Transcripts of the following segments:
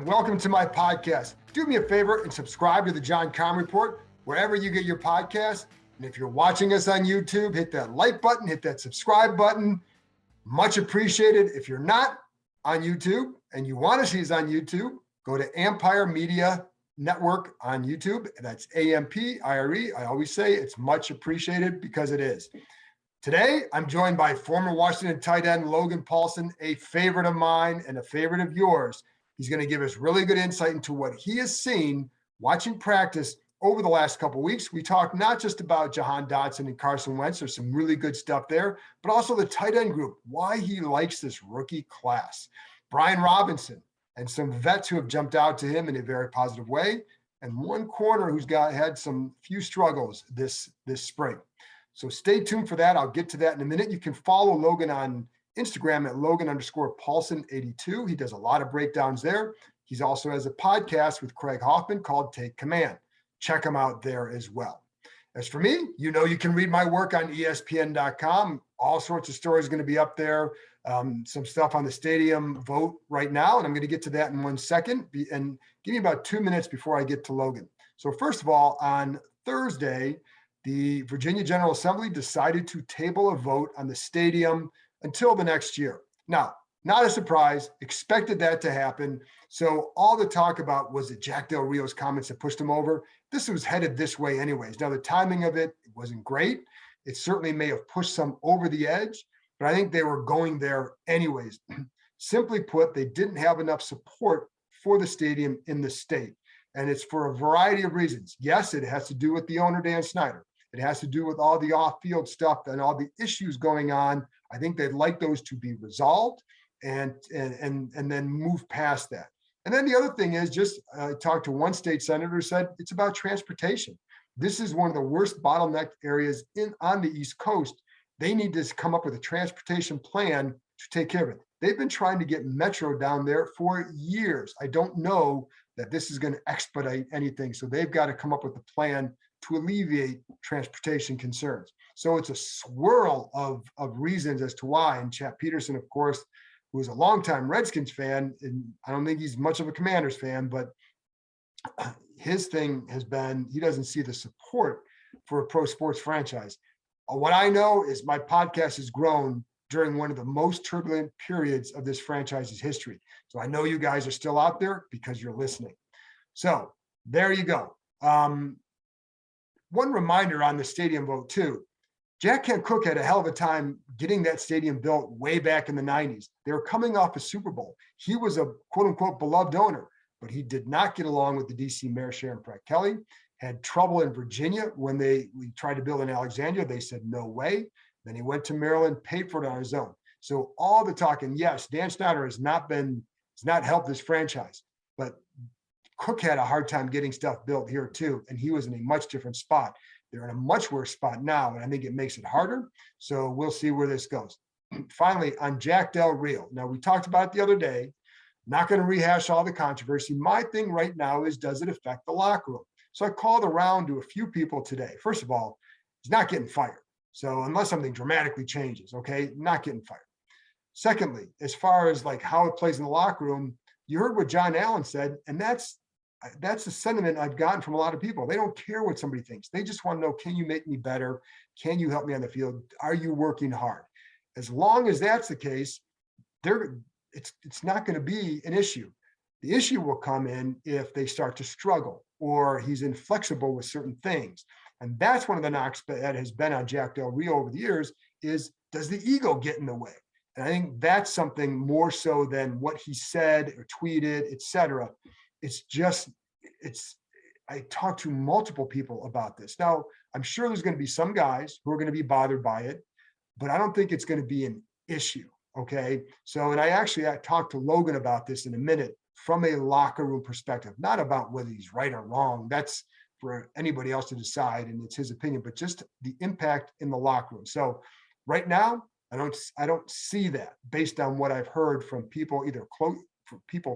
Welcome to my podcast. Do me a favor and subscribe to the John Keim Report wherever you get your podcasts. And if you're watching us on YouTube, hit that like button, hit that subscribe button. Much appreciated. If you're not on YouTube and you want to see us on YouTube, go to Empire Media Network on YouTube. That's AMPIRE. I always say it's much appreciated because it is. Today, I'm joined by former Washington tight end Logan Paulsen, a favorite of mine and a favorite of yours. He's going to give us really good insight into what he has seen watching practice over the last couple of weeks. We talked not just about Jahan Dotson and Carson Wentz. There's some really good stuff there, but also the tight end group, why he likes this rookie class. Brian Robinson and some vets who have jumped out to him in a very positive way, and one corner who's had some few struggles this spring. So stay tuned for that. I'll get to that in a minute. You can follow Logan on Instagram at Logan_Paulsen82. He does a lot of breakdowns there. He's also has a podcast with Craig Hoffman called Take Command. Check him out there as well. As for me, you can read my work on ESPN.com. All sorts of stories going to be up there. Some stuff on the stadium vote right now, and I'm going to get to that in 1 second. And give me about 2 minutes before I get to Logan. So first of all, on Thursday, the Virginia General Assembly decided to table a vote on the stadium until the next year. Now, not a surprise, expected that to happen. So all the talk about was it Jack Del Rio's comments that pushed him over. This was headed this way anyways. Now, the timing of it wasn't great. It certainly may have pushed some over the edge, but I think they were going there anyways. Simply put, they didn't have enough support for the stadium in the state. And it's for a variety of reasons. Yes, it has to do with the owner, Dan Snyder. It has to do with all the off-field stuff and all the issues going on. I think they'd like those to be resolved and then move past that. And then the other thing is just talked to one state senator who said it's about transportation. This is one of the worst bottleneck areas on the East Coast. They need to come up with a transportation plan to take care of it. They've been trying to get Metro down there for years. I don't know that this is going to expedite anything. So they've got to come up with a plan to alleviate transportation concerns. So it's a swirl of reasons as to why. And Chap Peterson, of course, who is a longtime Redskins fan, and I don't think he's much of a Commanders fan, but his thing has been he doesn't see the support for a pro sports franchise. What I know is my podcast has grown during one of the most turbulent periods of this franchise's history. So I know you guys are still out there because you're listening. So there you go. One reminder on the stadium vote too, Jack Kent Cooke had a hell of a time getting that stadium built way back in the 90s. They were coming off a Super Bowl. He was a quote unquote beloved owner, but he did not get along with the DC Mayor Sharon Pratt Kelly, had trouble in Virginia when we tried to build in Alexandria. They said, no way. Then he went to Maryland, paid for it on his own. So all the talk, and yes, Dan Snyder has not helped this franchise, but Cook had a hard time getting stuff built here too, and he was in a much different spot. They're in a much worse spot now, and I think it makes it harder. So we'll see where this goes. Finally, on Jack Del Rio. Now, we talked about it the other day. Not going to rehash all the controversy. My thing right now is, does it affect the locker room? So I called around to a few people today. First of all, he's not getting fired. So unless something dramatically changes, okay, not getting fired. Secondly, as far as like how it plays in the locker room, you heard what John Allen said, and that's the sentiment I've gotten from a lot of people. They don't care what somebody thinks. They just want to know, can you make me better? Can you help me on the field? Are you working hard? As long as that's the case, it's not going to be an issue. The issue will come in if they start to struggle or he's inflexible with certain things. And that's one of the knocks that has been on Jack Del Rio over the years is, does the ego get in the way? And I think that's something more so than what he said or tweeted, et cetera. I talked to multiple people about this. Now, I'm sure there's going to be some guys who are going to be bothered by it, but I don't think it's going to be an issue. Okay. So, and I talked to Logan about this in a minute from a locker room perspective, not about whether he's right or wrong. That's for anybody else to decide, and it's his opinion, but just the impact in the locker room. So right now, I don't see that based on what I've heard from people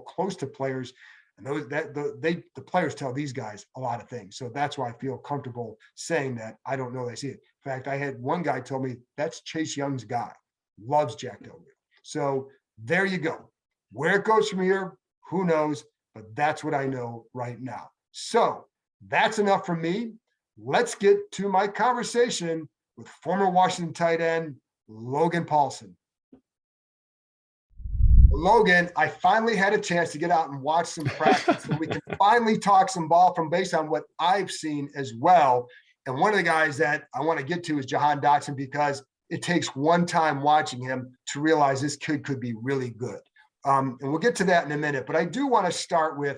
close to players. And the players tell these guys a lot of things. So that's why I feel comfortable saying that. I don't know they see it. In fact, I had one guy tell me that's Chase Young's guy, loves Jack Del Rio. So there you go. Where it goes from here, who knows? but that's what I know right now. So that's enough for me. Let's get to my conversation with former Washington tight end, Logan Paulsen. Logan, I finally had a chance to get out and watch some practice so we can finally talk some ball from based on what I've seen as well. And one of the guys that I want to get to is Jahan Dotson, because it takes one time watching him to realize this kid could be really good. And we'll get to that in a minute, but I do want to start with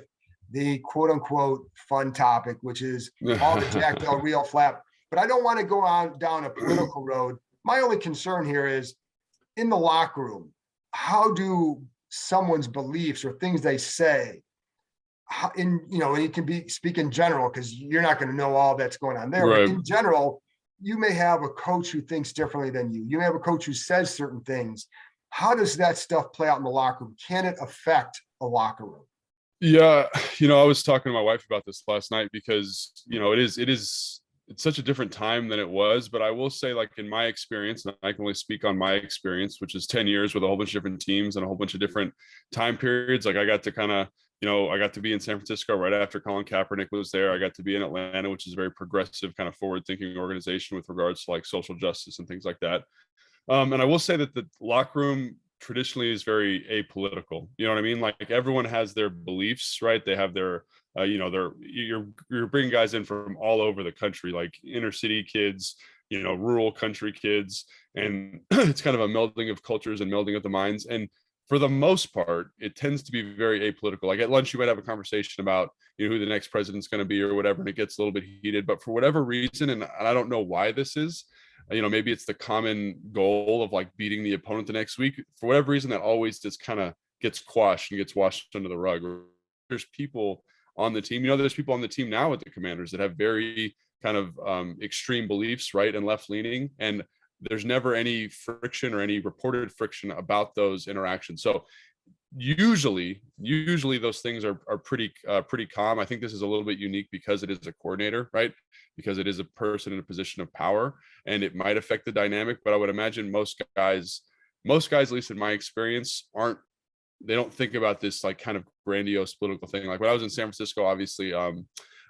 the quote unquote fun topic, which is all the Jack Del Rio flap. But I don't want to go on down a political road. My only concern here is in the locker room, how do someone's beliefs or things they say and you can speak in general, because you're not going to know all that's going on there. Right. But in general, you may have a coach who thinks differently than you. You may have a coach who says certain things. How does that stuff play out in the locker room? Can it affect a locker room? Yeah. I was talking to my wife about this last night because, it's such a different time than it was. But I will say, like, in my experience, and I can only speak on my experience, which is 10 years with a whole bunch of different teams and a whole bunch of different time periods. Like, I got to kind of, I got to be in San Francisco right after Colin Kaepernick was there. I got to be in Atlanta, which is a very progressive, kind of forward-thinking organization with regards to like social justice and things like that. And I will say that the locker room traditionally is very apolitical. You know what I mean? Like, everyone has their beliefs, right? They have their, you're bringing guys in from all over the country, like inner city kids, rural country kids, and it's kind of a melding of cultures and melding of the minds. And for the most part, it tends to be very apolitical. Like at lunch, you might have a conversation about who the next president's going to be or whatever, and it gets a little bit heated. But for whatever reason, and I don't know why this is, maybe it's the common goal of like beating the opponent the next week. For whatever reason, that always just kind of gets quashed and gets washed under the rug. There's people on the team, there's people on the team now with the Commanders that have very kind of extreme beliefs, right and left leaning, and there's never any friction or any reported friction about those interactions. So usually those things are pretty calm. I think this is a little bit unique because it is a coordinator, right? Because it is a person in a position of power, and it might affect the dynamic. But I would imagine most guys, at least in my experience, they don't think about this like kind of grandiose political thing. Like when I was in San Francisco, obviously,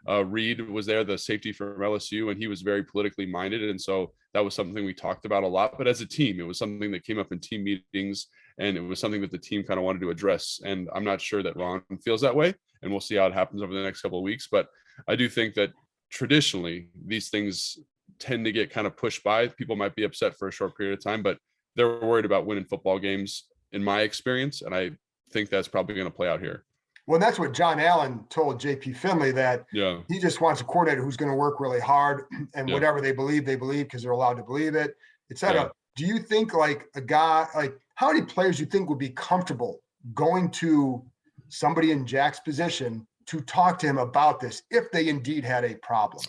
Reed was there, the safety from LSU, and he was very politically minded. And so that was something we talked about a lot. But as a team, it was something that came up in team meetings, and it was something that the team kind of wanted to address. And I'm not sure that Ron feels that way, and we'll see how it happens over the next couple of weeks. But I do think that traditionally these things tend to get kind of pushed by. People might be upset for a short period of time, but they're worried about winning football games, in my experience. And I think that's probably going to play out here. Well, that's what John Allen told JP Finley, that he just wants a coordinator who's going to work really hard, and whatever they believe because they're allowed to believe it, etc. Do you think like a guy, like how many players do you think would be comfortable going to somebody in Jack's position to talk to him about this if they indeed had a problem?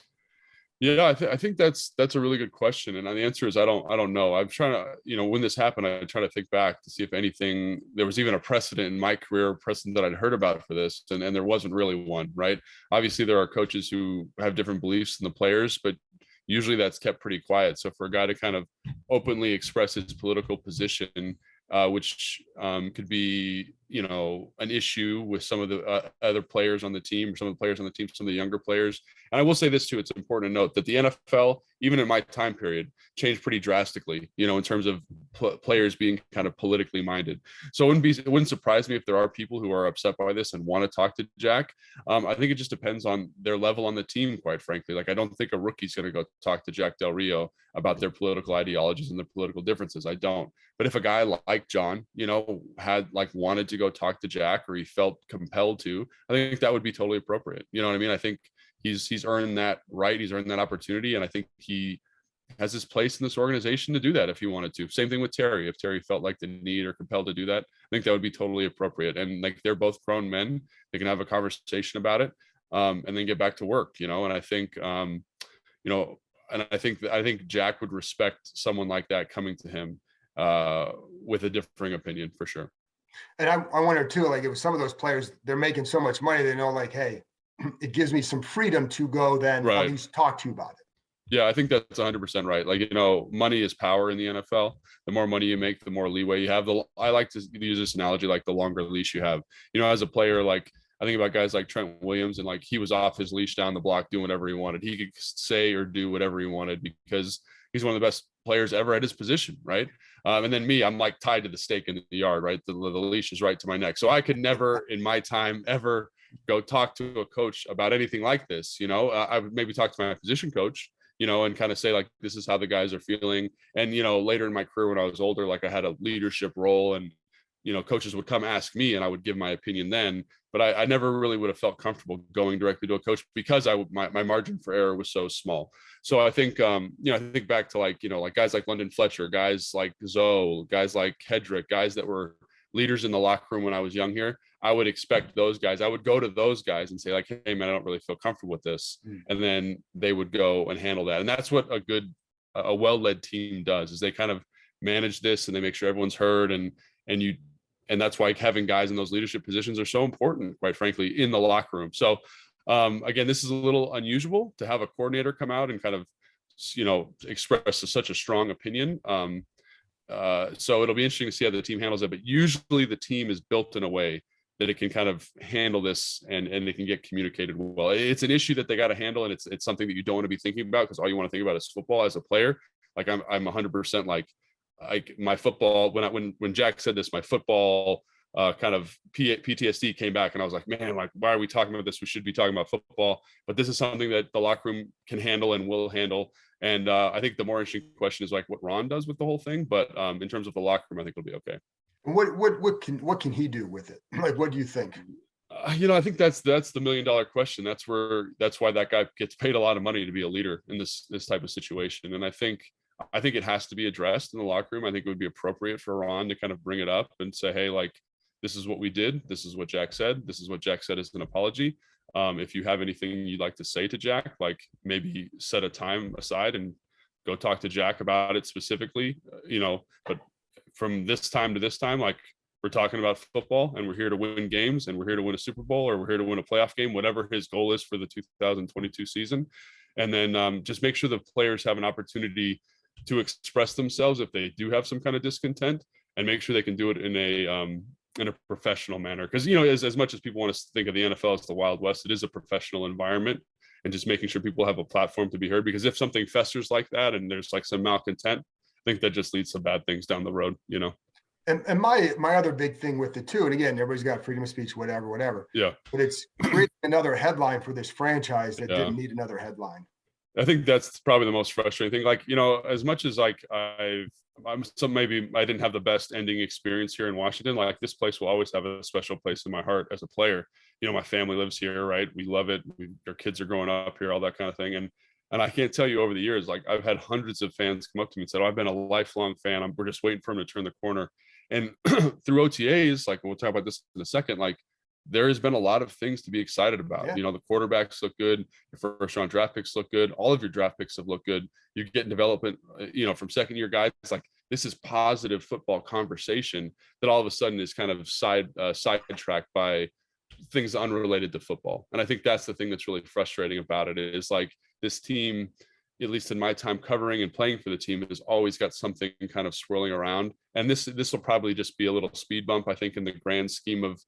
Yeah, I think that's a really good question, and the answer is I don't know. I'm trying to, when this happened, I try to think back to see if anything, there was even a precedent in my career, precedent that I'd heard about for this, and there wasn't really one, right? Obviously, there are coaches who have different beliefs than the players, but usually that's kept pretty quiet. So for a guy to kind of openly express his political position, which could be, an issue with some of the other players on the team, or some of the players on the team, some of the younger players. And I will say this too, it's important to note that the NFL, even in my time period, changed pretty drastically, in terms of players being kind of politically minded. So it wouldn't surprise me if there are people who are upset by this and want to talk to Jack. I think it just depends on their level on the team, quite frankly. Like, I don't think a rookie's going to go talk to Jack Del Rio about their political ideologies and their political differences. I don't. But if a guy like John, had wanted to go talk to Jack, or he felt compelled to, I think that would be totally appropriate. You know what I mean? I think he's earned that right. He's earned that opportunity. And I think he has his place in this organization to do that if he wanted to. Same thing with Terry. If Terry felt like the need or compelled to do that, I think that would be totally appropriate. And like, they're both grown men. They can have a conversation about it, and then get back to work, and I think, and I think Jack would respect someone like that coming to him with a differing opinion, for sure. And I wonder too, like, if some of those players, they're making so much money, they know, like, hey, it gives me some freedom to go then at least talk to you about it. Yeah, I think that's 100% right. Like, money is power in the NFL. The more money you make, the more leeway you have. I like to use this analogy, like the longer leash you have. As a player, like, I think about guys like Trent Williams, and like he was off his leash down the block doing whatever he wanted. He could say or do whatever he wanted because he's one of the best players ever at his position, right? And then me, I'm like tied to the stake in the yard, right? The leash is right to my neck. So I could never in my time ever go talk to a coach about anything like this. I would maybe talk to my position coach, and kind of say like, this is how the guys are feeling. And, later in my career, when I was older, like I had a leadership role, and, coaches would come ask me and I would give my opinion then, but I never really would have felt comfortable going directly to a coach because my margin for error was so small. So I think, I think back to like guys like London Fletcher, guys like Zoe, guys like Hedrick, guys that were leaders in the locker room when I was young here. I would expect those guys. I would go to those guys and say like, hey man, I don't really feel comfortable with this. And then they would go and handle that. And that's what a well-led team does, is they kind of manage this and they make sure everyone's heard. And that's why having guys in those leadership positions are so important, quite frankly, in the locker room. So again, this is a little unusual to have a coordinator come out and kind of, express such a strong opinion. So it'll be interesting to see how the team handles it, but usually the team is built in a way that it can kind of handle this and it can get communicated well. It's an issue that they got to handle, and it's something that you don't want to be thinking about because all you want to think about is football as a player. Like I'm 100% like my football, when Jack said this, my football kind of PTSD came back, and I was like, man, like, why are we talking about this? We should be talking about football, but this is something that the locker room can handle and will handle. And I think the more interesting question is like what Ron does with the whole thing. But in terms of the locker room, I think it'll be okay. And what can he do with it? Like, what do you think? I think that's the $1 million question. That's why that guy gets paid a lot of money to be a leader in this type of situation. And I think it has to be addressed in the locker room. I think it would be appropriate for Ron to kind of bring it up and say, hey, like, this is what we did. This is what Jack said. This is what Jack said as an apology. If you have anything you'd like to say to Jack, like maybe set a time aside and go talk to Jack about it specifically, but from this time to this time, like, we're talking about football and we're here to win games and we're here to win a Super Bowl or we're here to win a playoff game, whatever his goal is for the 2022 season. And then just make sure the players have an opportunity to express themselves if they do have some kind of discontent, and make sure they can do it in a professional manner. Because, as much as people want to think of the NFL as the Wild West, it is a professional environment, and just making sure people have a platform to be heard. Because if something festers like that and there's like some malcontent, I think that just leads to bad things down the road, And my other big thing with it too, and again, everybody's got freedom of speech, whatever. Yeah. But it's creating another headline for this franchise that didn't need another headline. I think that's probably the most frustrating thing. Like, as much as like maybe I didn't have the best ending experience here in Washington, like this place will always have a special place in my heart as a player. My family lives here, right? We love it. Our kids are growing up here, all that kind of thing. And I can't tell you, over the years, like I've had hundreds of fans come up to me and said, oh, I've been a lifelong fan. We're just waiting for him to turn the corner. And through OTAs, like we'll talk about this in a second, like there has been a lot of things to be excited about. Yeah. The quarterbacks look good. Your first round draft picks look good. All of your draft picks have looked good. You're getting development, from second year guys. It's like, this is positive football conversation that all of a sudden is kind of sidetracked by things unrelated to football. And I think that's the thing that's really frustrating about it, is like this team, at least in my time covering and playing for the team, has always got something kind of swirling around. And this will probably just be a little speed bump, I think, in the grand scheme of,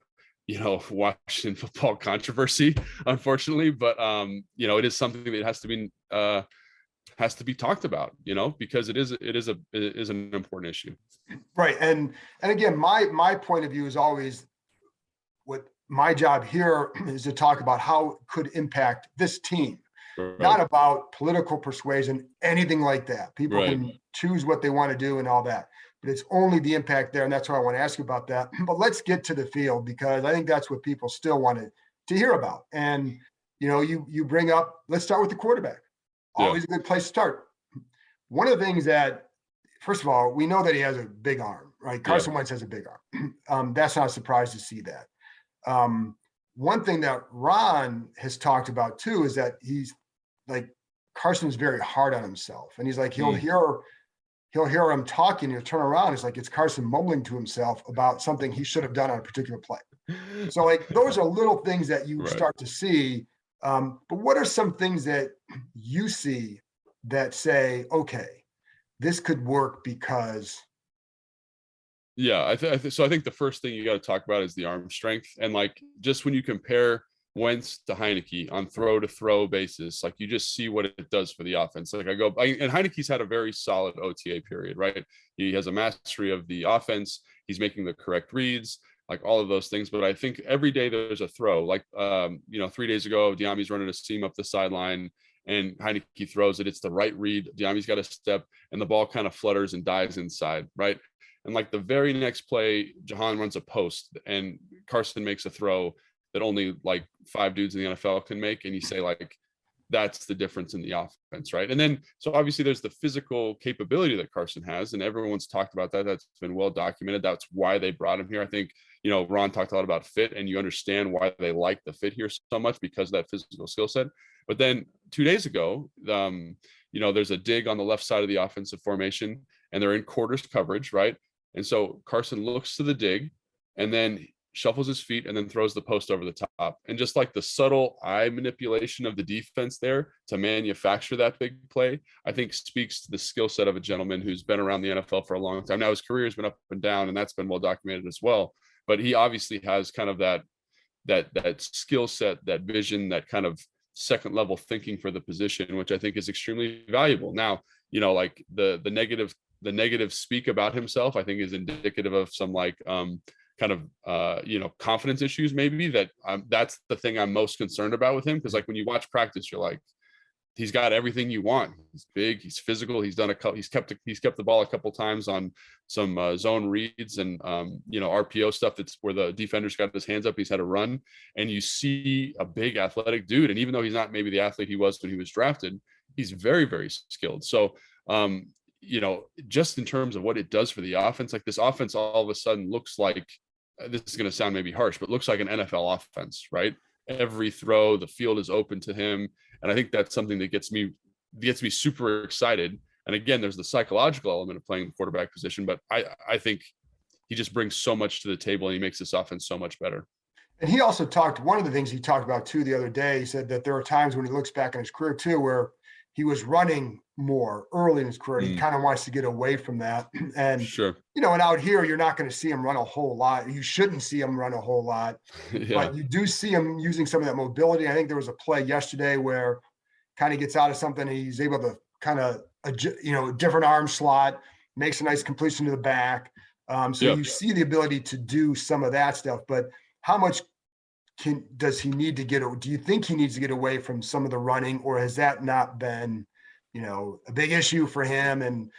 Washington football controversy, unfortunately. But it is something that has to be talked about, because it is an important issue. Right. And again, my point of view is always, what my job here is to talk about how it could impact this team. Right. Not about political persuasion, anything like that. People can choose what they want to do and all that, but it's only the impact there. And that's why I want to ask you about that. But let's get to the field, because I think that's what people still wanted to hear about. And, you bring up, let's start with the quarterback. Always a good place to start. One of the things that, first of all, we know that he has a big arm, right? Carson Wentz has a big arm. That's not a surprise to see that. One thing that Ron has talked about too is that he's like, Carson's very hard on himself, and he's like, he'll hear him talking, he'll turn around, it's like it's Carson mumbling to himself about something he should have done on a particular play. So like, those are little things that you start to see. But what are some things that you see that say, okay, this could work because Yeah, so. I think the first thing you got to talk about is the arm strength, and like just when you compare Wentz to Heineke on throw to throw basis, like you just see what it does for the offense. Like and Heineke's had a very solid OTA period, right? He has a mastery of the offense. He's making the correct reads, like all of those things. But I think every day there's a throw. Like 3 days ago, Diami's running a seam up the sideline, and Heineke throws it. It's the right read. Diami's got a step, and the ball kind of flutters and dives inside, right? And like the very next play, Jahan runs a post and Carson makes a throw that only like 5 dudes in the NFL can make. And you say, like, that's the difference in the offense, right? And then, so obviously there's the physical capability that Carson has, and everyone's talked about that. That's been well documented. That's why they brought him here. I think, Ron talked a lot about fit, and you understand why they like the fit here so much because of that physical skill set. But then 2 days ago, there's a dig on the left side of the offensive formation, and they're in quarters coverage, right? And so Carson looks to the dig and then shuffles his feet and then throws the post over the top. And just like the subtle eye manipulation of the defense there to manufacture that big play, I think speaks to the skill set of a gentleman who's been around the NFL for a long time. Now his career has been up and down, and that's been well documented as well. But he obviously has kind of that skill set, that vision, that kind of second level thinking for the position, which I think is extremely valuable. Now, like the negative speak about himself, I think is indicative of some like confidence issues, maybe that's the thing I'm most concerned about with him. Cause like when you watch practice, you're like, he's got everything you want. He's big, he's physical. He's kept the ball a couple times on some zone reads and RPO stuff. That's where the defender's got his hands up. He's had a run, and you see a big athletic dude. And even though he's not maybe the athlete he was when he was drafted, he's very, very skilled. So, just in terms of what it does for the offense, like this offense all of a sudden looks like, this is going to sound maybe harsh, but looks like an NFL offense, right? Every throw, the field is open to him. And I think that's something that gets me super excited. And again, there's the psychological element of playing the quarterback position, but I think he just brings so much to the table, and he makes this offense so much better. And he also one of the things he talked about too the other day, he said that there are times when he looks back in his career too, where he was running more early in his career. He kind of wants to get away from that. And, sure. And out here, you're not going to see him run a whole lot. You shouldn't see him run a whole lot, but you do see him using some of that mobility. I think there was a play yesterday where kind of gets out of something. He's able to kind of, different arm slot, makes a nice completion to the back. You see the ability to do some of that stuff, but how much does he need to do you think he needs to get away from some of the running, or has that not been, a big issue for him? And,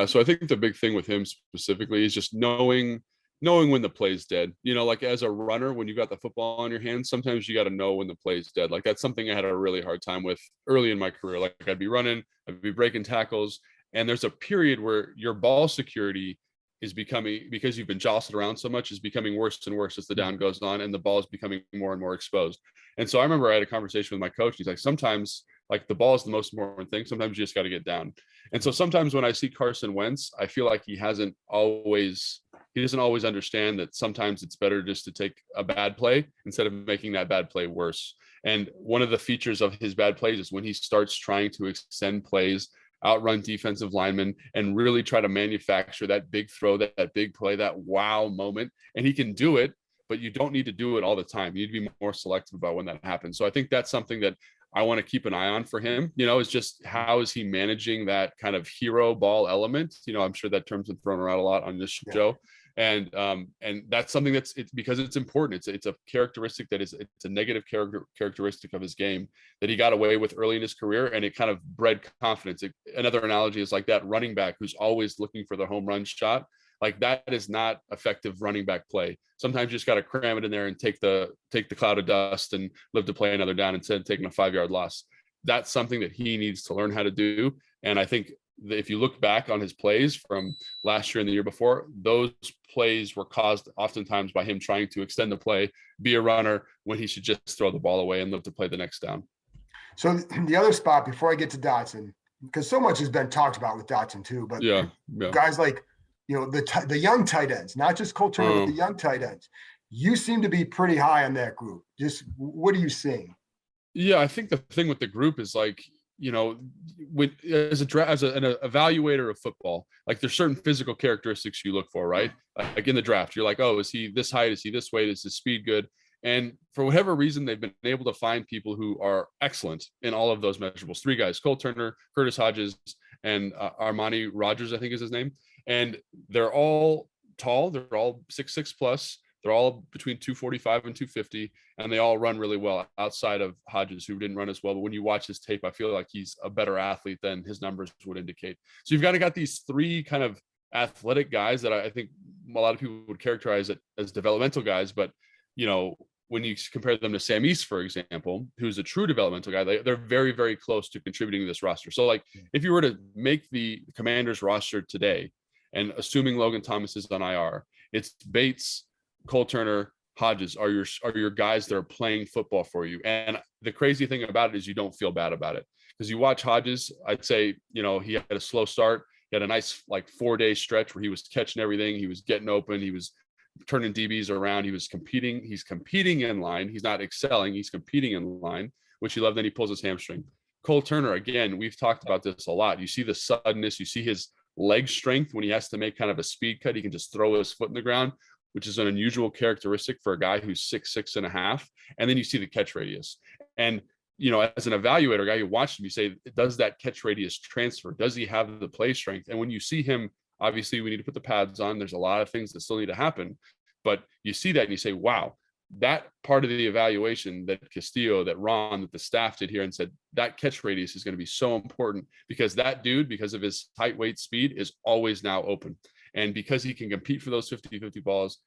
so I think the big thing with him specifically is just knowing when the play's dead. Like as a runner, when you got the football in your hands, sometimes you got to know when the play's dead. Like that's something I had a really hard time with early in my career. Like I'd be running, I'd be breaking tackles, and there's a period where your ball security is becoming, because you've been jostled around so much, is becoming worse and worse as the down goes on, and the ball is becoming more and more exposed. And so I remember I had a conversation with my coach. He's like, sometimes like the ball is the most important thing. Sometimes you just got to get down. And so sometimes when I see Carson Wentz, I feel like he doesn't always understand that sometimes it's better just to take a bad play instead of making that bad play worse. And one of the features of his bad plays is when he starts trying to extend plays, outrun defensive linemen, and really try to manufacture that big throw, that big play, that wow moment. And he can do it, but you don't need to do it all the time. You need to be more selective about when that happens. So I think that's something that I want to keep an eye on for him, is just how is he managing that kind of hero ball element? I'm sure that term's been thrown around a lot on this show. And that's something it's because it's important. It's a characteristic it's a negative characteristic of his game that he got away with early in his career, and it kind of bred confidence. Another analogy is like that running back who's always looking for the home run shot. Like that is not effective running back play. Sometimes you just got to cram it in there and take the cloud of dust and live to play another down instead of taking a 5-yard loss. That's something that he needs to learn how to do. And I think if you look back on his plays from last year and the year before, those plays were caused oftentimes by him trying to extend the play, be a runner, when he should just throw the ball away and live to play the next down. So the other spot before I get to Dotson, because so much has been talked about with Dotson too, but guys like, the young tight ends, not just Cole Turner, but the young tight ends, you seem to be pretty high on that group. Just what are you seeing? Yeah, I think the thing with the group is like, you know, when as an evaluator of football, like there's certain physical characteristics you look for, right? Like in the draft, you're like, oh, is he this height? Is he this weight? Is his speed good? And for whatever reason, they've been able to find people who are excellent in all of those measurables. Three guys: Cole Turner, Curtis Hodges, and Armani Rogers, I think is his name. And they're all tall. They're all 6'6" plus. They're all between 245 and 250, and they all run really well outside of Hodges, who didn't run as well. But when you watch his tape, I feel like he's a better athlete than his numbers would indicate. So you've got these three kind of athletic guys that I think a lot of people would characterize it as developmental guys. But, you know, when you compare them to Sam East, for example, who's a true developmental guy, they're very, very close to contributing to this roster. So like if you were to make the Commanders roster today, and assuming Logan Thomas is on IR, it's Bates, Cole Turner, Hodges are your guys that are playing football for you. And the crazy thing about it is you don't feel bad about it, because you watch Hodges. I'd say, you know, he had a slow start. He had a nice like 4-day stretch where he was catching everything. He was getting open. He was turning DBs around. He was competing. He's competing in line. He's not excelling. He's competing in line, which he loved. Then he pulls his hamstring. Cole Turner, again, we've talked about this a lot. You see the suddenness. You see his leg strength when he has to make kind of a speed cut. He can just throw his foot in the ground, which is an unusual characteristic for a guy who's 6'6.5". And then you see the catch radius. And, you know, as an evaluator, guy, you watch him, you say, does that catch radius transfer? Does he have the play strength? And when you see him, obviously we need to put the pads on. There's a lot of things that still need to happen, but you see that and you say, wow, that part of the evaluation that Castillo, that Ron, that the staff did here and said that catch radius is going to be so important, because that dude, because of his height, weight, speed, is always now open. And because he can compete for those 50-50 balls,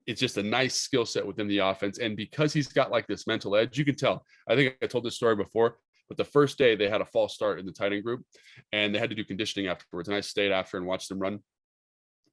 it's just a nice skill set within the offense. And because he's got like this mental edge, you can tell. I think I told this story before, but the first day they had a false start in the tight end group and they had to do conditioning afterwards. And I stayed after and watched them run.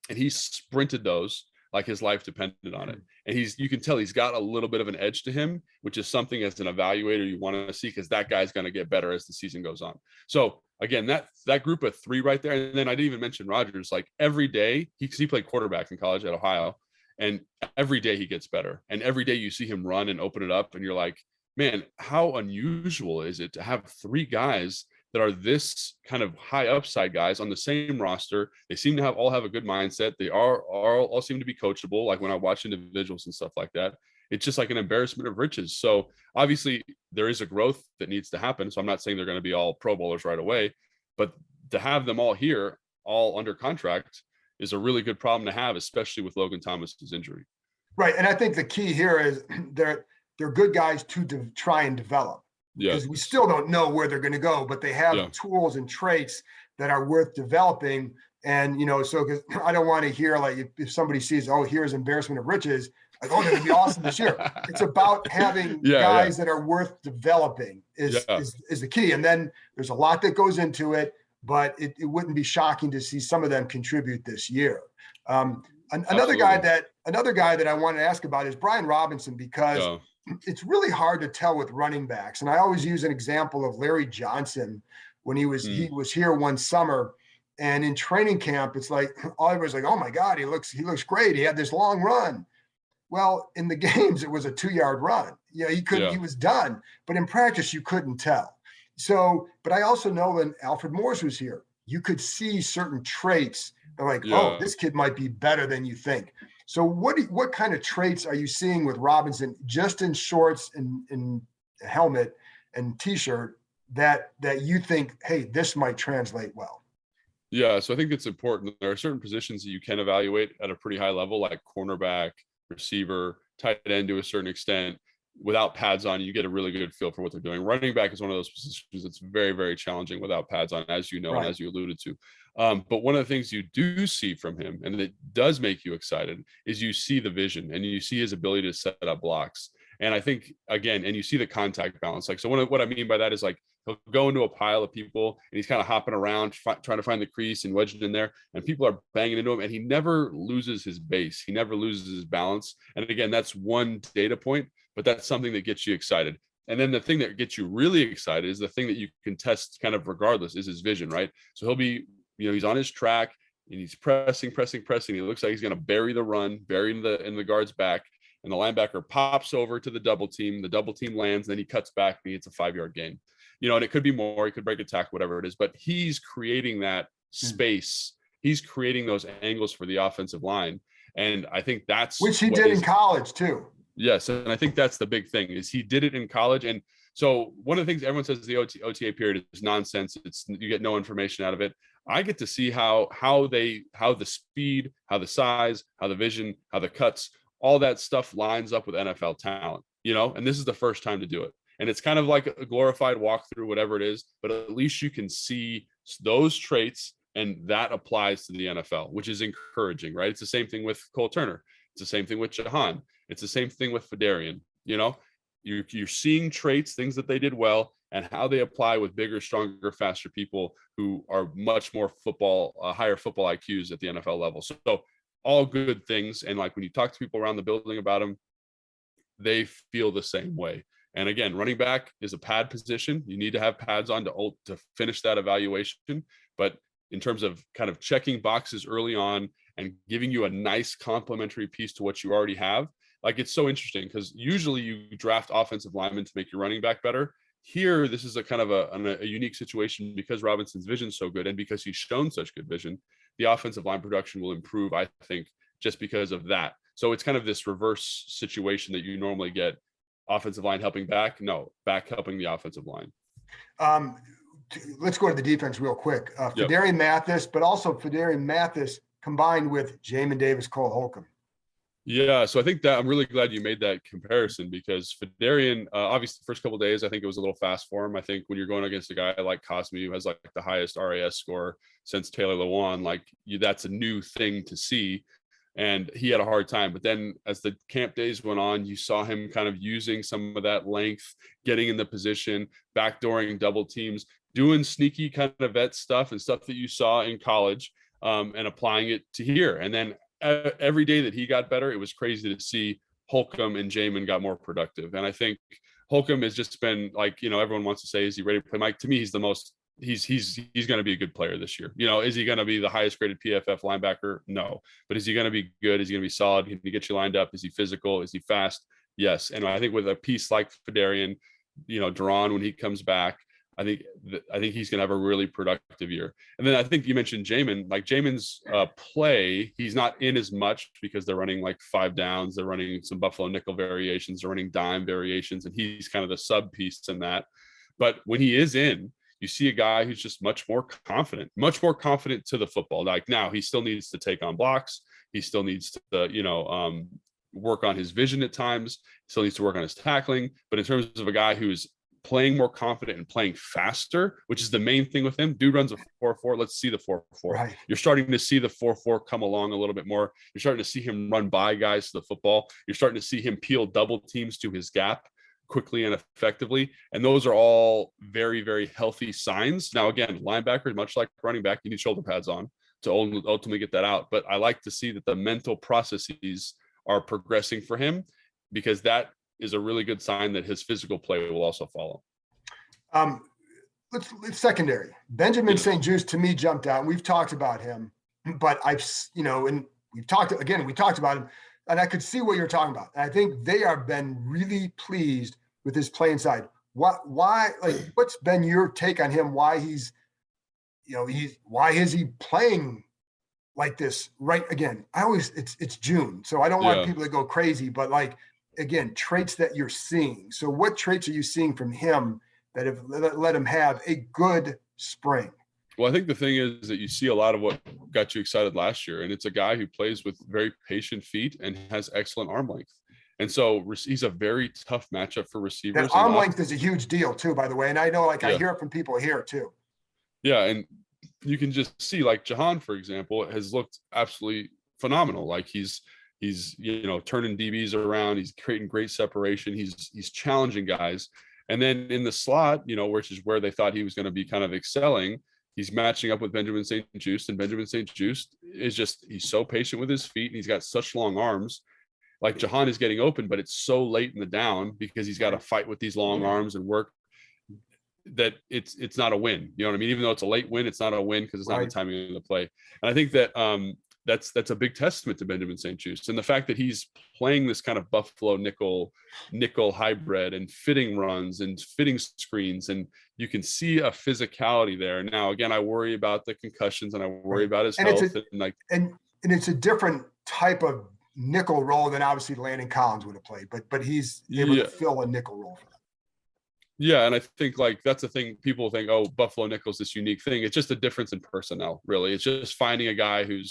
And he sprinted those like his life depended on it. And you can tell he's got a little bit of an edge to him, which is something as an evaluator you want to see, because that guy's going to get better as the season goes on. So again, that group of three right there. And then I didn't even mention Rogers. Like every day, he played quarterback in college at Ohio, and every day he gets better. And every day you see him run and open it up, and you're like, man, how unusual is it to have three guys that are this kind of high upside guys on the same roster? They seem to all have a good mindset. They all seem to be coachable. Like when I watch individuals and stuff like that, it's just like an embarrassment of riches. So obviously there is a growth that needs to happen. So I'm not saying they're going to be all Pro Bowlers right away, but to have them all here, all under contract, is a really good problem to have, especially with Logan Thomas's injury. Right. And I think the key here is they're good guys to try and develop. Because we still don't know where they're going to go, but they have tools and traits that are worth developing. And, you know, so because I don't want to hear like if somebody sees, oh, here's embarrassment of riches, like, oh, they're going to be awesome this year. It's about having guys that are worth developing is the key. And then there's a lot that goes into it, but it wouldn't be shocking to see some of them contribute this year. Another guy that I want to ask about is Brian Robinson, because it's really hard to tell with running backs. And I always use an example of Larry Johnson when he was here one summer, and in training camp, it's like everybody's like, oh my God, he looks great. He had this long run. Well, in the games, it was a 2-yard run. He was done, but in practice, you couldn't tell. So, but I also know when Alfred Morris was here, you could see certain traits. They're like, oh, this kid might be better than you think. So what kind of traits are you seeing with Robinson, just in shorts and helmet and T-shirt, that you think, hey, this might translate well? Yeah, so I think it's important. There are certain positions that you can evaluate at a pretty high level, like cornerback, receiver, tight end to a certain extent. Without pads on, you get a really good feel for what they're doing. Running back is one of those positions that's very, very challenging without pads on, as you know, and as you alluded to. But one of the things you do see from him, and it does make you excited, is you see the vision and you see his ability to set up blocks. And I think, again, and you see the contact balance. Like, so what I mean by that is, like, he'll go into a pile of people and he's kind of hopping around, trying to find the crease and wedge it in there, and people are banging into him, and he never loses his base. He never loses his balance. And again, that's one data point, but that's something that gets you excited. And then the thing that gets you really excited is the thing that you can test kind of regardless, is his vision, right? So he'll be, he's on his track and he's pressing. He looks like he's going to bury the run, in the guard's back, and the linebacker pops over to the double team. The double team lands, and then he cuts back and it's a 5-yard gain. and it could be more, he could break a tackle, whatever it is, but he's creating that space. He's creating those angles for the offensive line. And I think that's which he did in college too. Yes. And I think that's the big thing is he did it in college. And so one of the things everyone says the OTA period is nonsense. You get no information out of it. I get to see how the speed, how the size, how the vision, how the cuts, all that stuff lines up with NFL talent, and this is the first time to do it. And it's kind of like a glorified walkthrough, whatever it is, but at least you can see those traits, and that applies to the NFL, which is encouraging, right? It's the same thing with Cole Turner. It's the same thing with Jahan. It's the same thing with Phidarian. You're seeing traits, things that they did well, and how they apply with bigger, stronger, faster people who are much more higher football IQs at the NFL level. So all good things. And like when you talk to people around the building about them, they feel the same way. And again, running back is a pad position. You need to have pads on to finish that evaluation. But in terms of kind of checking boxes early on and giving you a nice complementary piece to what you already have, like it's so interesting because usually you draft offensive linemen to make your running back better. Here, this is a kind of a unique situation because Robinson's vision is so good and because he's shown such good vision, the offensive line production will improve, I think, just because of that. So it's kind of this reverse situation that you normally get. Offensive line helping back, no, back helping the offensive line. Let's go to the defense real quick. Phidarian Mathis, but also Phidarian Mathis combined with Jamin Davis, Cole Holcomb. Yeah, so I think that I'm really glad you made that comparison because Phidarian, obviously, the first couple of days, I think it was a little fast for him. I think when you're going against a guy like Cosme, who has like the highest RAS score since Taylor Lewan, that's a new thing to see. And he had a hard time. But then as the camp days went on, you saw him kind of using some of that length, getting in the position, backdooring double teams, doing sneaky kind of vet stuff and stuff that you saw in college and applying it to here. And then every day that he got better, it was crazy to see Holcomb and Jamin got more productive. And I think Holcomb has just been everyone wants to say, is he ready to play? Mike, to me, he's the most, he's going to be a good player this year. Is he going to be the highest graded PFF linebacker? No. But is he going to be good? Is he going to be solid? Can he get you lined up? Is he physical? Is he fast? Yes. And I think with a piece like Phidarian, Duran, when he comes back, I think he's going to have a really productive year. And then I think you mentioned Jamin. Like Jamin's play, he's not in as much because they're running like 5 downs. They're running some Buffalo nickel variations. They're running dime variations, and he's kind of the sub piece in that. But when he is in, you see a guy who's just much more confident to the football. Like now, he still needs to take on blocks. He still needs to, work on his vision at times. He still needs to work on his tackling. But in terms of a guy who's playing more confident and playing faster, which is the main thing with him. Dude runs a 4.4. Let's see the 4.4. Right. You're starting to see the 4.4 come along a little bit more. You're starting to see him run by guys to the football. You're starting to see him peel double teams to his gap quickly and effectively. And those are all very, very healthy signs. Now, again, linebackers, much like running back, you need shoulder pads on to ultimately get that out. But I like to see that the mental processes are progressing for him because that is a really good sign that his physical play will also follow. Let's secondary. Benjamin St. Juste to me jumped out. We've talked about him, but and we talked about him, and I could see what you're talking about. And I think they have been really pleased with his playing side. What's been your take on him? Why why is he playing like this? Right. Again, it's June, so I don't want people to go crazy, but again, traits that you're seeing. So what traits are you seeing from him that have let him have a good spring? Well, I think the thing is that you see a lot of what got you excited last year, and it's a guy who plays with very patient feet and has excellent arm length. And so he's a very tough matchup for receivers. That arm length is a huge deal too, by the way. And I know, I hear it from people here too. Yeah. And you can just see Jahan, for example, has looked absolutely phenomenal. He's turning DBs around. He's creating great separation. He's challenging guys. And then in the slot, which is where they thought he was going to be kind of excelling, he's matching up with Benjamin St. Juste, and Benjamin St. Juste he's so patient with his feet, and he's got such long arms. Jahan is getting open, but it's so late in the down because he's got to fight with these long arms and work that it's not a win. You know what I mean? Even though it's a late win, it's not a win because it's not the timing of the play. And I think that that's a big testament to Benjamin St-Juste. And the fact that he's playing this kind of Buffalo nickel hybrid and fitting runs and fitting screens, and you can see a physicality there. Now, again, I worry about the concussions and I worry about his health. And it's a different type of nickel role than obviously Landon Collins would have played, but he's able to fill a nickel role for them. Yeah, and I think like that's the thing. People think, oh, Buffalo nickel's this unique thing. It's just a difference in personnel, really. It's just finding a guy who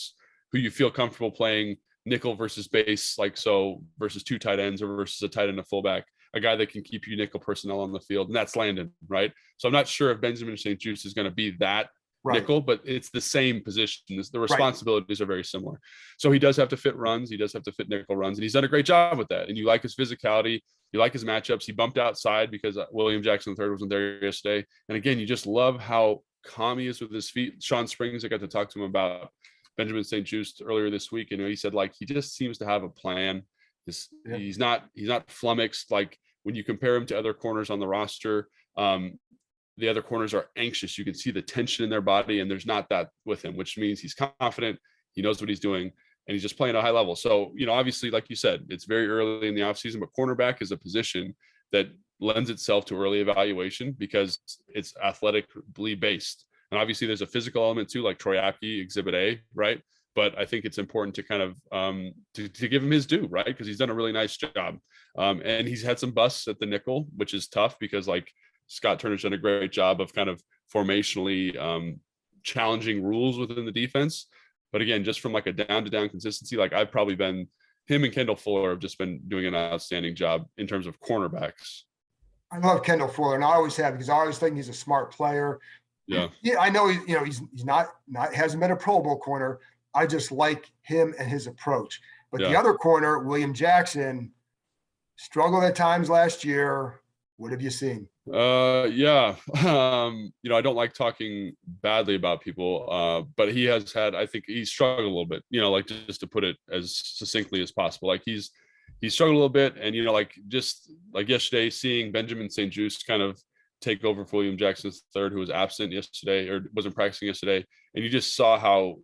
you feel comfortable playing nickel versus base, like so, versus two tight ends or versus a tight end, a fullback, a guy that can keep you nickel personnel on the field, and that's Landon, right? So I'm not sure if Benjamin St-Juste is going to be that nickel, but it's the same position. The responsibilities are very similar. So he does have to fit runs. He does have to fit nickel runs, and he's done a great job with that. And you like his physicality. You like his matchups. He bumped outside because William Jackson III wasn't there yesterday. And again, you just love how calm he is with his feet. Sean Springs, I got to talk to him about Benjamin St-Juste earlier this week, and he said like he just seems to have a plan. He's not flummoxed. Like when you compare him to other corners on the roster, the other corners are anxious. You can see the tension in their body, and there's not that with him, which means he's confident. He knows what he's doing, and he's just playing at a high level. So, obviously, like you said, it's very early in the offseason, but cornerback is a position that lends itself to early evaluation because it's athletically based. And obviously there's a physical element too, like Troy Apke, Exhibit A, right? But I think it's important to kind of to give him his due, right? Because he's done a really nice job. And he's had some busts at the nickel, which is tough because like Scott Turner's done a great job of kind of formationally challenging rules within the defense. But again, just from like a down to down consistency, like I've probably been, him and Kendall Fuller have just been doing an outstanding job in terms of cornerbacks. I love Kendall Fuller, and I always have, because I always think he's a smart player. Yeah, I know he's not hasn't been a Pro Bowl corner. I just like him and his approach. But the other corner, William Jackson, struggled at times last year. What have you seen? I don't like talking badly about people, but he has had, I think he's struggled a little bit, like just to put it as succinctly as possible. Like he's struggled a little bit. And, just like yesterday, seeing Benjamin St-Juste kind of take over for William Jackson III, who was absent yesterday or wasn't practicing yesterday. And you just saw how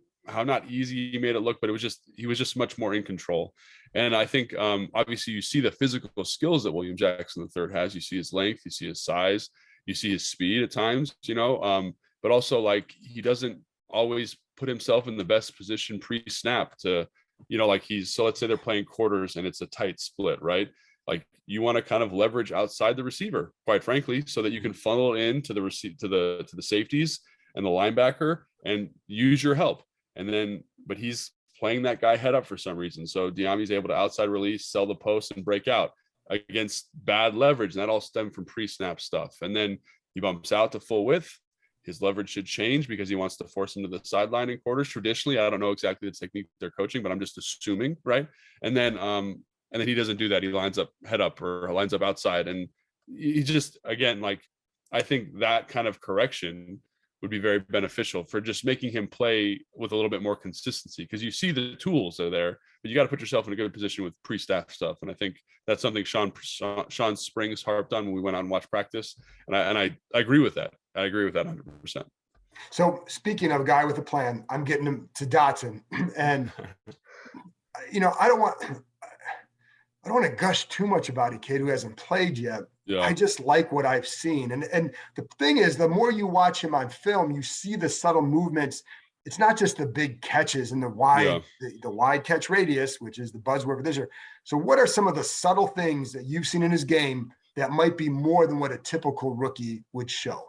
not easy he made it look, but he was just much more in control. And I think obviously you see the physical skills that William Jackson III has. You see his length, you see his size, you see his speed at times, but also like he doesn't always put himself in the best position pre-snap to, so let's say they're playing quarters and it's a tight split, right? Like you want to kind of leverage outside the receiver, quite frankly, so that you can funnel it into the to the safeties and the linebacker and use your help. And then, but he's playing that guy head up for some reason. So Diami's able to outside release, sell the post, and break out against bad leverage. And that all stemmed from pre-snap stuff. And then he bumps out to full width. His leverage should change because he wants to force him to the sideline in quarters. Traditionally, I don't know exactly the technique they're coaching, but I'm just assuming, right? And then he doesn't do that. He lines up head up or lines up outside. And he just, again, like, I think that kind of correction would be very beneficial for just making him play with a little bit more consistency, because you see the tools are there, but you got to put yourself in a good position with pre-staff stuff. And I think that's something Sean Springs harped on when we went out and watched practice. And I agree with that. I agree with that 100%. So speaking of a guy with a plan, I'm getting him to Dotson, and I don't want to gush too much about a kid who hasn't played yet. Yeah. I just like what I've seen. And the thing is, the more you watch him on film, you see the subtle movements. It's not just the big catches and the wide catch radius, which is the buzzword for this year. So what are some of the subtle things that you've seen in his game that might be more than what a typical rookie would show?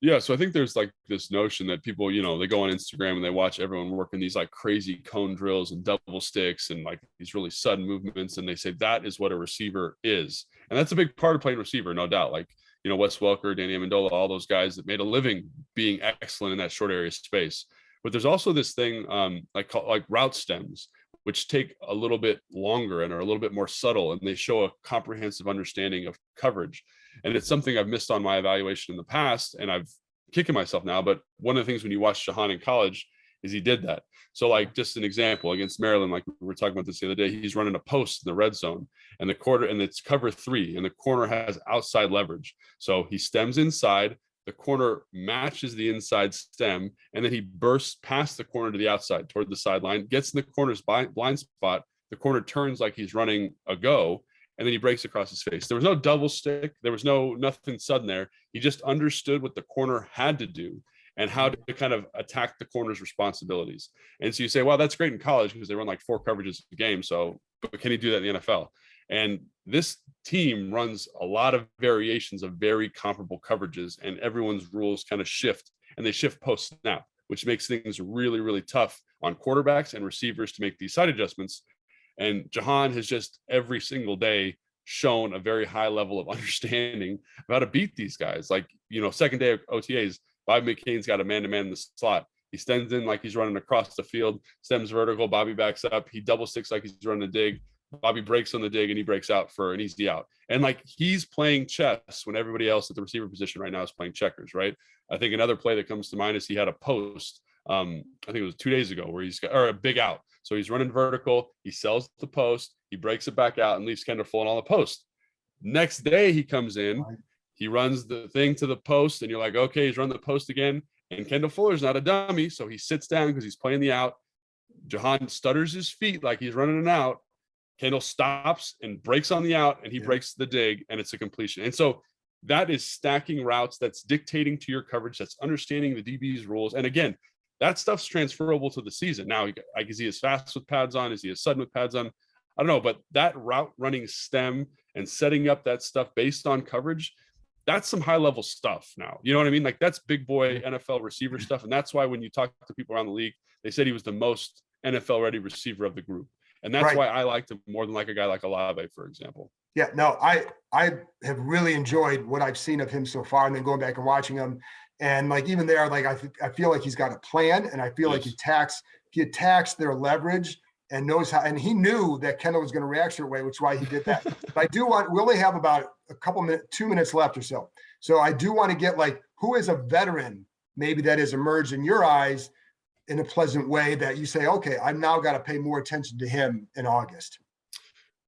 Yeah, so I think there's like this notion that people, they go on Instagram and they watch everyone working these like crazy cone drills and double sticks and like these really sudden movements, and they say that is what a receiver is. And that's a big part of playing receiver, no doubt. Like, Wes Welker, Danny Amendola, all those guys that made a living being excellent in that short area space. But there's also this thing like route stems, which take a little bit longer and are a little bit more subtle, and they show a comprehensive understanding of coverage. And it's something I've missed on my evaluation in the past, and I've kicking myself now. But one of the things when you watch Jahan in college is he did that. So like just an example against Maryland, like we were talking about this the other day, he's running a post in the red zone and and it's cover 3 and the corner has outside leverage. So he stems inside, the corner matches the inside stem, and then he bursts past the corner to the outside toward the sideline, gets in the corner's blind spot. The corner turns like he's running a go, and then he breaks across his face. There was no double stick. There was nothing sudden there. He just understood what the corner had to do and how to kind of attack the corner's responsibilities. And so you say, well, that's great in college because they run like 4 coverages a game. So, but can he do that in the NFL? And this team runs a lot of variations of very comparable coverages, and everyone's rules kind of shift, and they shift post snap, which makes things really, really tough on quarterbacks and receivers to make these side adjustments. And Jahan has just every single day shown a very high level of understanding of how to beat these guys. Like, second day of OTAs, Bobby McCain's got a man-to-man in the slot. He stems in like he's running across the field, stems vertical, Bobby backs up. He double sticks like he's running a dig. Bobby breaks on the dig and he breaks out for an easy out. And like he's playing chess when everybody else at the receiver position right now is playing checkers, right? I think another play that comes to mind is he had a post, I think it was 2 days ago, where or a big out. So he's running vertical, he sells the post, he breaks it back out and leaves Kendall Fuller on the post. Next day he comes in, he runs the thing to the post, and you're like, okay, he's running the post again. And Kendall Fuller's not a dummy, so he sits down because he's playing the out. Jahan stutters his feet like he's running an out. Kendall stops and breaks on the out, and he breaks the dig, and it's a completion. And so that is stacking routes. That's dictating to your coverage. That's understanding the DB's rules. And again, that stuff's transferable to the season. Now, is he as fast with pads on? Is he as sudden with pads on? I don't know, but that route running stem and setting up that stuff based on coverage, that's some high level stuff now. You know what I mean? Like that's big boy NFL receiver stuff. And that's why when you talk to people around the league, they said he was the most NFL ready receiver of the group. And that's why I liked him more than like a guy like Olave, for example. Yeah, no, I have really enjoyed what I've seen of him so far, and then going back and watching him. And like even there, like I feel like he's got a plan, and I feel like he attacks their leverage and knows how. And he knew that Kendall was going to react certain way, which is why he did that. But we only have about 2 minutes left or so. So I do want to get like, who is a veteran maybe that has emerged in your eyes in a pleasant way that you say, okay, I've now got to pay more attention to him in August?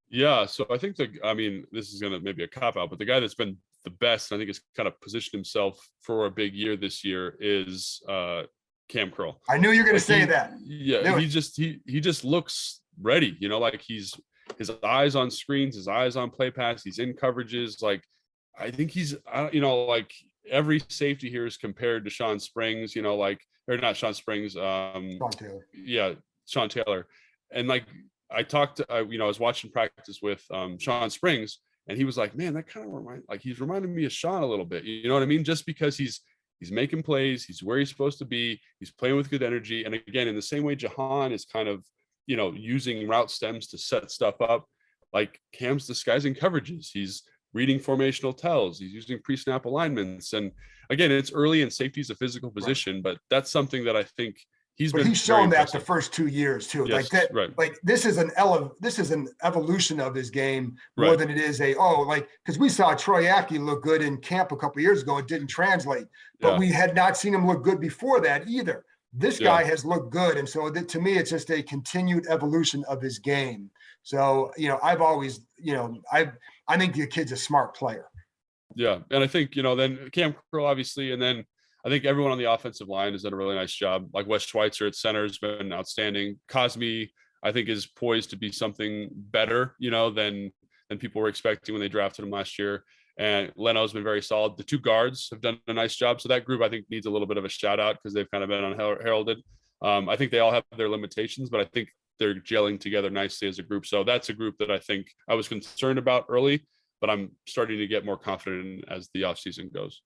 Yeah. So I think this is going to maybe a cop out, but the guy that's been the best, I think has kind of positioned himself for a big year this year is Kam Curl. I knew you were going to say that. Yeah. He just looks ready, like his eyes on screens, his eyes on play pass. He's in coverages. Like, I think he's, like every safety here is compared to Sean Springs, or not Sean Springs. Sean Taylor. Yeah. Sean Taylor. And like, I was watching practice with Sean Springs, and he was like, man, that kind of he's reminding me of Sean a little bit. You know what I mean? Just because he's making plays, he's where he's supposed to be, he's playing with good energy. And again, in the same way Jahan is kind of, using route stems to set stuff up, like Cam's disguising coverages. He's reading formational tells. He's using pre-snap alignments. And again, it's early, and safety is a physical position, but that's something that I think he's shown that the first 2 years too. Yes, like that, right. Like this is an evolution of his game more than it is because we saw Troy Apke look good in camp a couple of years ago. It didn't translate, but we had not seen him look good before that either. This guy has looked good. And so to me, it's just a continued evolution of his game. So, I've always, I think the kid's a smart player. Yeah. And I think, then Kam Curl, obviously, and then I think everyone on the offensive line has done a really nice job. Like Wes Schweitzer at center has been outstanding. Cosme, I think, is poised to be something better, than people were expecting when they drafted him last year. And Leno's been very solid. The 2 guards have done a nice job. So that group, I think, needs a little bit of a shout out because they've kind of been unheralded. I think they all have their limitations, but I think they're gelling together nicely as a group. So that's a group that I think I was concerned about early, but I'm starting to get more confident in as the offseason goes.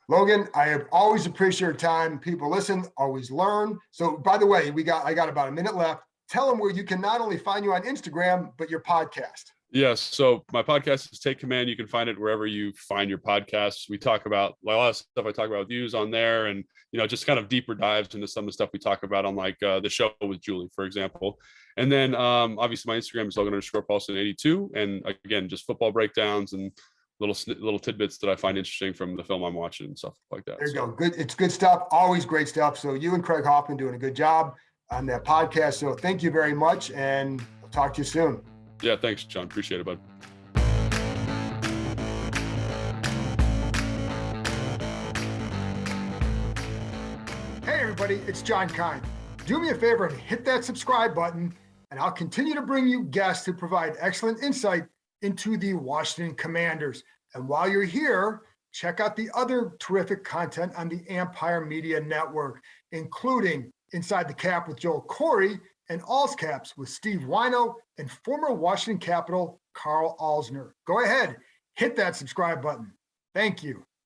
Logan, I have always appreciated your time. People listen, always learn. So by the way, I got about a minute left. Tell them where you can not only find you on Instagram, but your podcast. Yes. So my podcast is Take Command. You can find it wherever you find your podcasts. We talk about a lot of stuff I talk about with yous on there, and, just kind of deeper dives into some of the stuff we talk about on like the show with Julie, for example. And then obviously my Instagram is Logan_Paulsen82. And again, just football breakdowns and little tidbits that I find interesting from the film I'm watching and stuff like that. There you go. Good. It's good stuff. Always great stuff. So you and Craig Hoffman doing a good job on that podcast. So thank you very much. And I'll talk to you soon. Yeah. Thanks, John. Appreciate it, bud. everybody. It's John Keim. Do me a favor and hit that subscribe button, and I'll continue to bring you guests who provide excellent insight into the Washington Commanders. And while you're here, check out the other terrific content on the Empire Media Network, including Inside the Cap with Joel Corey and All's Caps with Steve Wino and former Washington Capital Carl Alsner. Go ahead, hit that subscribe button. Thank you.